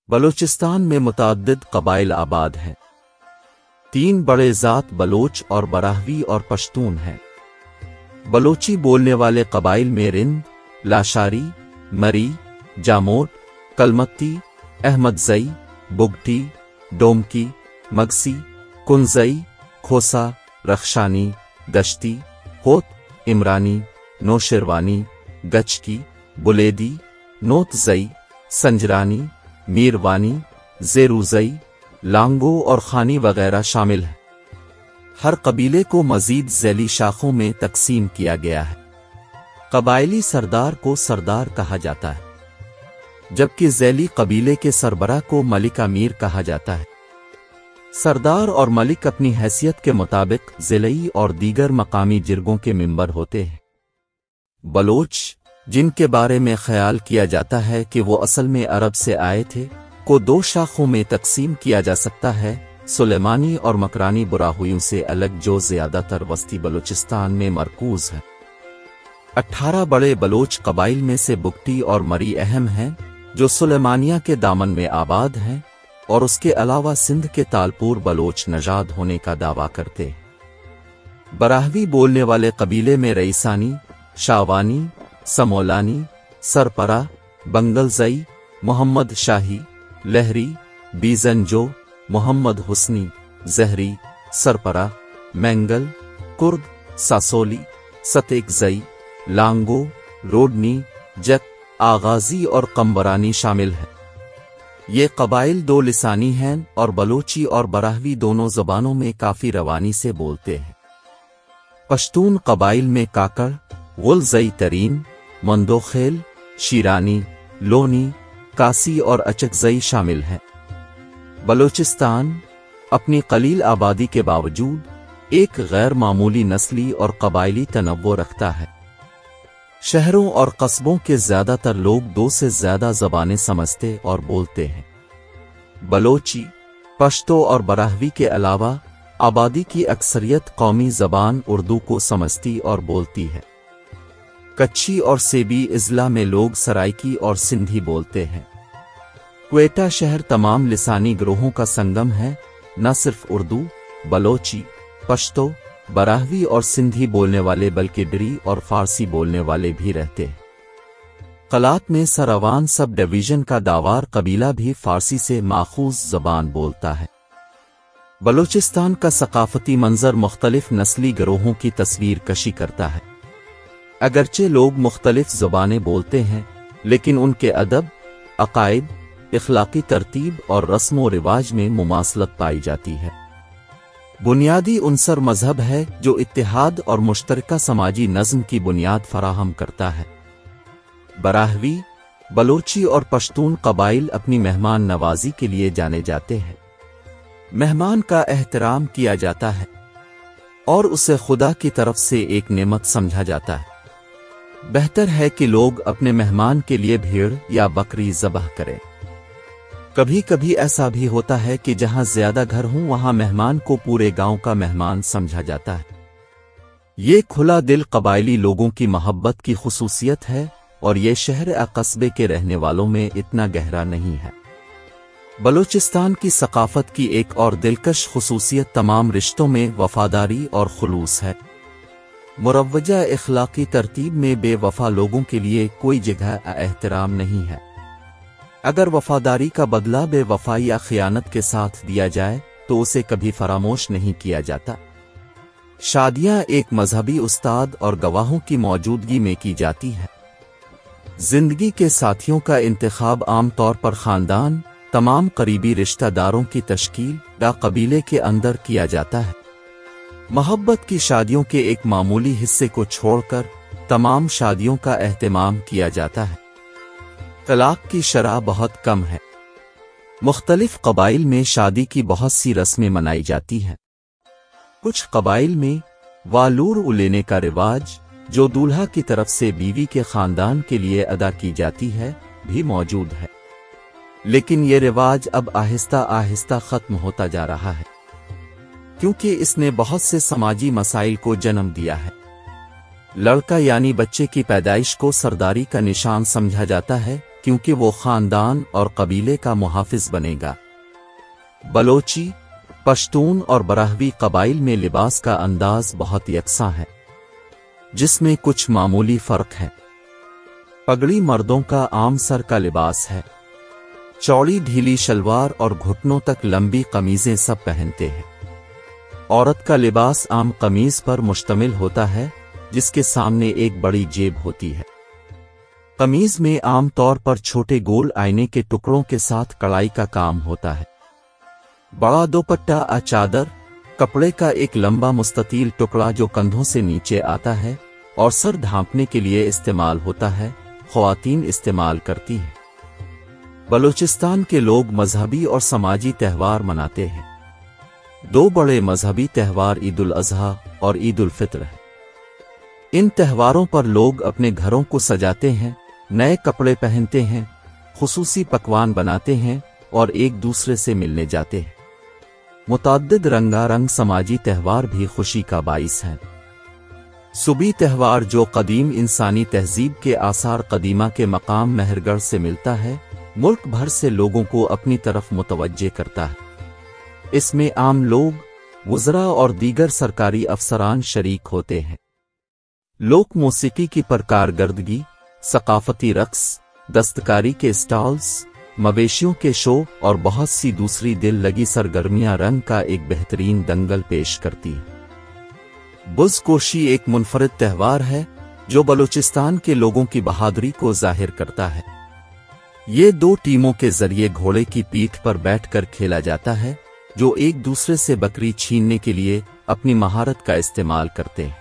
بلوچستان میں متعدد قبائل آباد ہیں۔ 3 بڑے ذات بلوچ اور براہوی اور پشتون ہیں۔ بلوچی بولنے والے قبائل میں رند، لاشاری، مری، جاموٹ، کلمتی، احمدزئی، بگٹی، ڈومکی، مگسی، کنزئی، کھوسا، رخشانی، دشتی، ہوت، عمرانی، نوشیروانی، گچکی، بلیدی، نوتزئی، سنجرانی، میروانی، زیروزئی، لانگو اور خانی وغیرہ شامل ہیں۔ ہر قبیلے کو مزید ذیلی شاخوں میں تقسیم کیا گیا ہے۔ قبائلی سردار کو سردار کہا جاتا ہے، جبکہ ذیلی قبیلے کے سربراہ کو ملک امیر کہا جاتا ہے۔ سردار اور ملک اپنی حیثیت کے مطابق ضلعی اور دیگر مقامی جرگوں کے ممبر ہوتے ہیں۔ بلوچ، جن کے بارے میں خیال کیا جاتا ہے کہ وہ اصل میں عرب سے آئے تھے، کو 2 شاخوں میں تقسیم کیا جا سکتا ہے، سلیمانی اور مکرانی براہویوں سے الگ، جو زیادہ تر وسطی بلوچستان میں مرکوز ہیں۔ 18 بڑے بلوچ قبائل میں سے بگٹی اور مری اہم ہیں، جو سلیمانیہ کے دامن میں آباد ہیں، اور اس کے علاوہ سندھ کے تالپور بلوچ نژاد ہونے کا دعویٰ کرتے ہیں۔ براہوی بولنے والے قبیلے میں رئیسانی، شاوانی، سمولانی، سرپرا، بنگلزئی، محمد شاہی، لہری، بیزنجو، محمد حسنی، زہری، سرپرا، مینگل، کرد، ساسولی، ستیکزئی، لانگو، روڈنی، جک، آغازی اور قمبرانی شامل ہیں۔ یہ قبائل 2 لسانی ہیں اور بلوچی اور براہوی دونوں زبانوں میں کافی روانی سے بولتے ہیں۔ پشتون قبائل میں کاکڑ، غلزئی ترین، مندوخیل، شیرانی، لونی، کاسی اور اچکزئی شامل ہیں۔ بلوچستان اپنی قلیل آبادی کے باوجود ایک غیر معمولی نسلی اور قبائلی تنوع رکھتا ہے۔ شہروں اور قصبوں کے زیادہ تر لوگ 2 سے زیادہ زبانیں سمجھتے اور بولتے ہیں۔ بلوچی، پشتو اور براہوی کے علاوہ آبادی کی اکثریت قومی زبان اردو کو سمجھتی اور بولتی ہے۔ کچھی اور سیبی اضلاع میں لوگ سرائکی اور سندھی بولتے ہیں۔ کوئٹہ شہر تمام لسانی گروہوں کا سنگم ہے، نہ صرف اردو، بلوچی، پشتو، براہوی اور سندھی بولنے والے بلکہ ڈری اور فارسی بولنے والے بھی رہتے ہیں۔ قلات میں سراوان سب ڈویژن کا داوار قبیلہ بھی فارسی سے ماخوذ زبان بولتا ہے۔ بلوچستان کا ثقافتی منظر مختلف نسلی گروہوں کی تصویر کشی کرتا ہے۔ اگرچہ لوگ مختلف زبانیں بولتے ہیں، لیکن ان کے ادب، عقائد، اخلاقی ترتیب اور رسم و رواج میں مماثلت پائی جاتی ہے۔ بنیادی عنصر مذہب ہے، جو اتحاد اور مشترکہ سماجی نظم کی بنیاد فراہم کرتا ہے۔ براہوی، بلوچی اور پشتون قبائل اپنی مہمان نوازی کے لیے جانے جاتے ہیں۔ مہمان کا احترام کیا جاتا ہے اور اسے خدا کی طرف سے ایک نعمت سمجھا جاتا ہے۔ بہتر ہے کہ لوگ اپنے مہمان کے لیے بھیڑ یا بکری ذبح کریں۔ کبھی کبھی ایسا بھی ہوتا ہے کہ جہاں زیادہ گھر ہوں وہاں مہمان کو پورے گاؤں کا مہمان سمجھا جاتا ہے۔ یہ کھلا دل قبائلی لوگوں کی محبت کی خصوصیت ہے اور یہ شہر یا قصبے کے رہنے والوں میں اتنا گہرا نہیں ہے۔ بلوچستان کی ثقافت کی ایک اور دلکش خصوصیت تمام رشتوں میں وفاداری اور خلوص ہے۔ مروجہ اخلاقی ترتیب میں بے وفا لوگوں کے لیے کوئی جگہ احترام نہیں ہے۔ اگر وفاداری کا بدلہ بے وفائی یا خیانت کے ساتھ دیا جائے تو اسے کبھی فراموش نہیں کیا جاتا۔ شادیاں ایک مذہبی استاد اور گواہوں کی موجودگی میں کی جاتی ہیں۔ زندگی کے ساتھیوں کا انتخاب عام طور پر خاندان، تمام قریبی رشتہ داروں کی تشکیل یا قبیلے کے اندر کیا جاتا ہے۔ محبت کی شادیوں کے ایک معمولی حصے کو چھوڑ کر تمام شادیوں کا اہتمام کیا جاتا ہے۔ طلاق کی شرح بہت کم ہے۔ مختلف قبائل میں شادی کی بہت سی رسمیں منائی جاتی ہیں۔ کچھ قبائل میں والور لینے کا رواج، جو دولہا کی طرف سے بیوی کے خاندان کے لیے ادا کی جاتی ہے، بھی موجود ہے، لیکن یہ رواج اب آہستہ آہستہ ختم ہوتا جا رہا ہے، کیونکہ اس نے بہت سے سماجی مسائل کو جنم دیا ہے۔ لڑکا یعنی بچے کی پیدائش کو سرداری کا نشان سمجھا جاتا ہے، کیونکہ وہ خاندان اور قبیلے کا محافظ بنے گا۔ بلوچی، پشتون اور براہوی قبائل میں لباس کا انداز بہت یکساں ہے، جس میں کچھ معمولی فرق ہے۔ پگڑی مردوں کا عام سر کا لباس ہے، چوڑی ڈھیلی شلوار اور گھٹنوں تک لمبی قمیضیں سب پہنتے ہیں۔ عورت کا لباس عام قمیض پر مشتمل ہوتا ہے جس کے سامنے ایک بڑی جیب ہوتی ہے۔ قمیض میں عام طور پر چھوٹے گول آئینے کے ٹکڑوں کے ساتھ کڑائی کا کام ہوتا ہے۔ بڑا دوپٹہ چادر، کپڑے کا ایک لمبا مستطیل ٹکڑا جو کندھوں سے نیچے آتا ہے اور سر ڈھانپنے کے لیے استعمال ہوتا ہے، خواتین استعمال کرتی ہیں۔ بلوچستان کے لوگ مذہبی اور سماجی تہوار مناتے ہیں۔ دو بڑے مذہبی تہوار عید الاضحیٰ اور عید الفطر ہیں۔ ان تہواروں پر لوگ اپنے گھروں کو سجاتے ہیں، نئے کپڑے پہنتے ہیں، خصوصی پکوان بناتے ہیں اور ایک دوسرے سے ملنے جاتے ہیں۔ متعدد رنگا رنگ سماجی تہوار بھی خوشی کا باعث ہیں۔ صوبی تہوار جو قدیم انسانی تہذیب کے آثار قدیمہ کے مقام مہرگڑھ سے ملتا ہے، ملک بھر سے لوگوں کو اپنی طرف متوجہ کرتا ہے۔ اس میں عام لوگ، وزراء اور دیگر سرکاری افسران شریک ہوتے ہیں۔ لوک موسیقی کی پرکارگردگی، ثقافتی رقص، دستکاری کے اسٹالز، مویشیوں کے شو اور بہت سی دوسری دل لگی سرگرمیاں رنگ کا ایک بہترین دنگل پیش کرتی ہیں۔ بز کوشی ایک منفرد تہوار ہے جو بلوچستان کے لوگوں کی بہادری کو ظاہر کرتا ہے۔ یہ دو ٹیموں کے ذریعے گھوڑے کی پیٹھ پر بیٹھ کر کھیلا جاتا ہے جو ایک دوسرے سے بکری چھیننے کے لیے اپنی مہارت کا استعمال کرتے ہیں۔